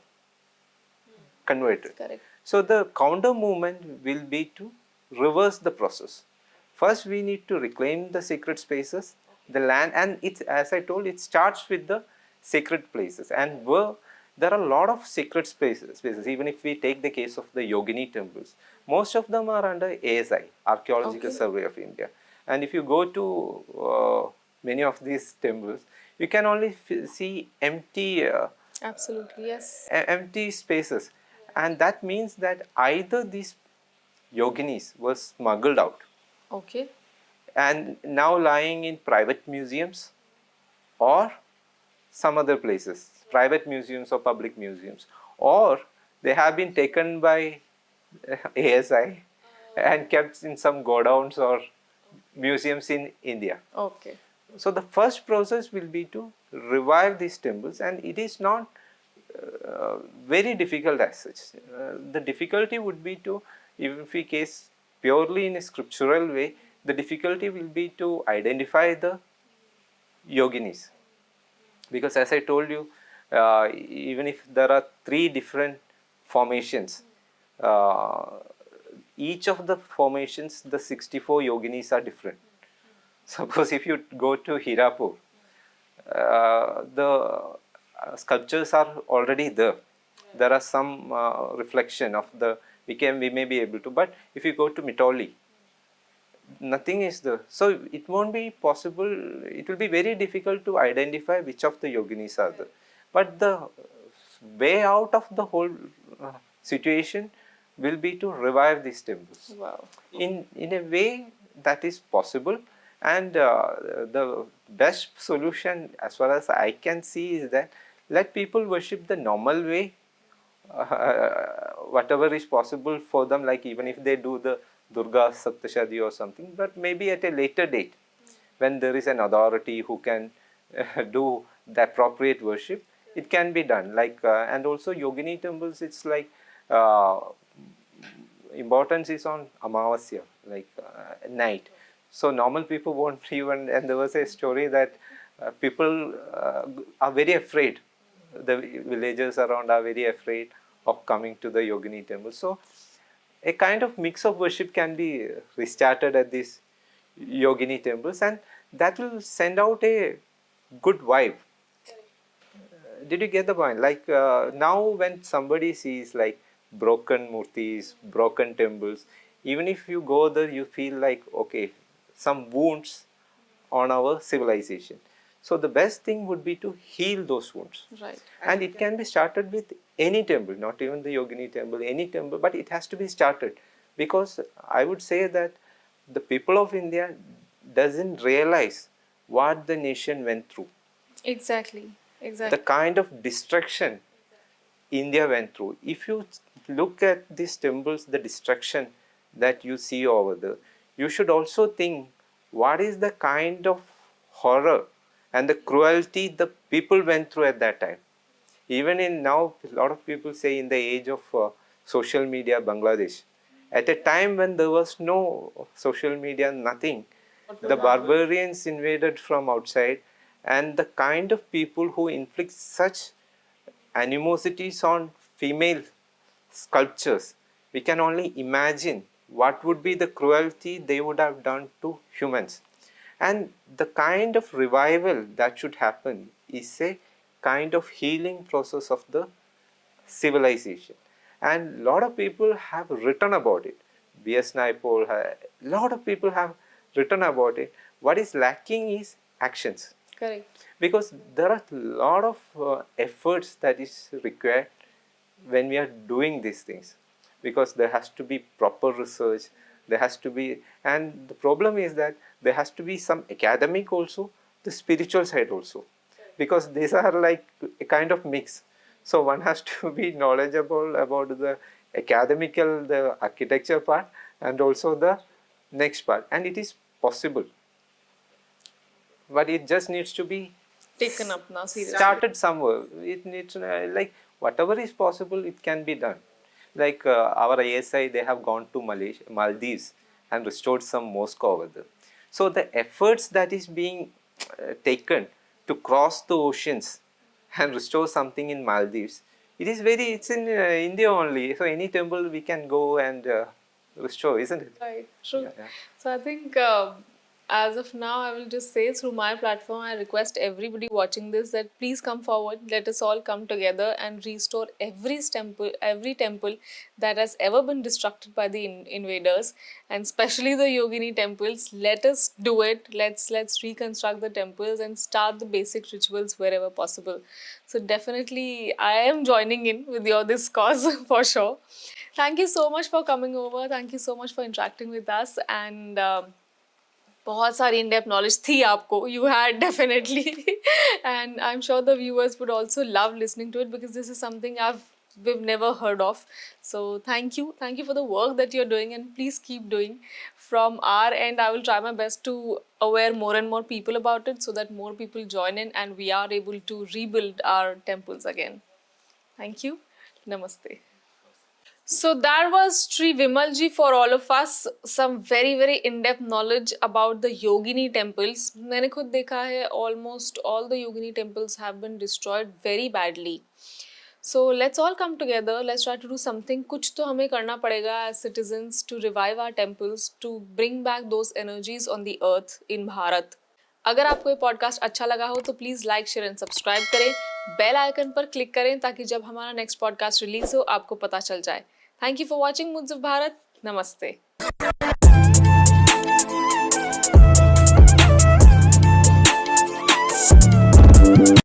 converted. Correct. So the counter movement will be to reverse the process. First, we need to reclaim the sacred spaces, the land, and it's, as I told, it starts with the sacred places. And there are a lot of sacred spaces. Even if we take the case of the Yogini temples, most of them are under ASI, Archaeological Survey of India. And if you go to many of these temples, you can only see empty. Absolutely, yes. Empty spaces, and that means that either these yoginis were smuggled out Okay. and now lying in private museums or some other places, private museums or public museums, or they have been taken by ASI and kept in some godowns or museums in India. Okay. So the first process will be to revive these temples, and it is not very difficult as such. The difficulty would be to, if we case purely in a scriptural way, the difficulty will be to identify the yoginis. Because as I told you, even if there are 3 different formations, each of the formations, the 64 yoginis are different. Suppose if you go to Hirapur, the sculptures are already there. There are some reflection of the, we may be able to, but if you go to Mythology, nothing is there. So it won't be possible, it will be very difficult to identify which of the yoginis are there. But the way out of the whole situation will be to revive these temples. Wow. In a way that is possible, and the best solution as far as I can see is that let people worship the normal way, whatever is possible for them, like even if they do the Durga Saptashadi or something, but maybe at a later date when there is an authority who can do the appropriate worship, it can be done. Like and also Yogini temples, it's like importance is on Amavasya, like night. So normal people won't even, and there was a story that people are very afraid. The villagers around are very afraid of coming to the Yogini temple. So a kind of mix of worship can be restarted at these Yogini temples, and that will send out a good vibe. Did you get the point? Like now when somebody sees like broken murtis, broken temples, even if you go there, you feel like, okay, some wounds on our civilization. So the best thing would be to heal those wounds. Right. And it can be started with any temple, not even the Yogini temple, any temple, but it has to be started. Because I would say that the people of India doesn't realize what the nation went through. Exactly. The Exactly. kind of destruction India went through. If you look at these temples, the destruction that you see over there, you should also think what is the kind of horror and the cruelty the people went through at that time. Even in now, a lot of people say in the age of social media, Bangladesh, at a time when there was no social media, nothing, the barbarians invaded from outside, and the kind of people who inflict such animosities on female sculptures, we can only imagine what would be the cruelty they would have done to humans. And the kind of revival that should happen is a kind of healing process of the civilization. And a lot of people have written about it. B.S. Naipaul, a lot of people have written about it. What is lacking is actions. Correct. Because there are a lot of efforts that is required when we are doing these things. Because there has to be proper research, there has to be, and the problem is that there has to be some academic also, the spiritual side also, because these are like a kind of mix. So one has to be knowledgeable about the academical, the architecture part, and also the next part, and it is possible, but it just needs to be Taken up now, seriously. started somewhere. It needs like whatever is possible, it can be done. Like our ASI, they have gone to Malaysia, Maldives, and restored some mosque over there. So the efforts that is being taken to cross the oceans and restore something in Maldives, it's in India only. So any temple we can go and restore, isn't it? Right, true. Yeah. So I think as of now, I will just say through my platform, I request everybody watching this that please come forward. Let us all come together and restore every temple that has ever been destructed by the invaders, and especially the Yogini temples. Let us do it. Let's reconstruct the temples and start the basic rituals wherever possible. So definitely, I am joining in with your this cause for sure. Thank you so much for coming over. Thank you so much for interacting with us. And बहुत सारी in depth knowledge थी आपको. You had definitely. And I'm sure the viewers would also love listening to it because this is something we've never heard of. So thank you. Thank you for the work that you're doing, and please keep doing. From our end, I will try my best to aware more and more people about it so that more people join in and we are able to rebuild our temples again. Thank you. Namaste. So that was Shri Vimal Ji for all of us. Some very in-depth knowledge about the Yogini temples. मैंने खुद देखा है almost all the Yogini temples have been destroyed very badly. So let's all come together. Let's try to do something. कुछ तो हमें करना पड़ेगा as citizens to revive our temples, to bring back those energies on the earth in Bharat. अगर आपको ये podcast अच्छा लगा हो तो please like share and subscribe करें, बेल आइकन पर क्लिक करें ताकि जब हमारा नेक्स्ट पॉडकास्ट रिलीज हो आपको पता चल जाए. Thank you for watching moods of Bharat. नमस्ते.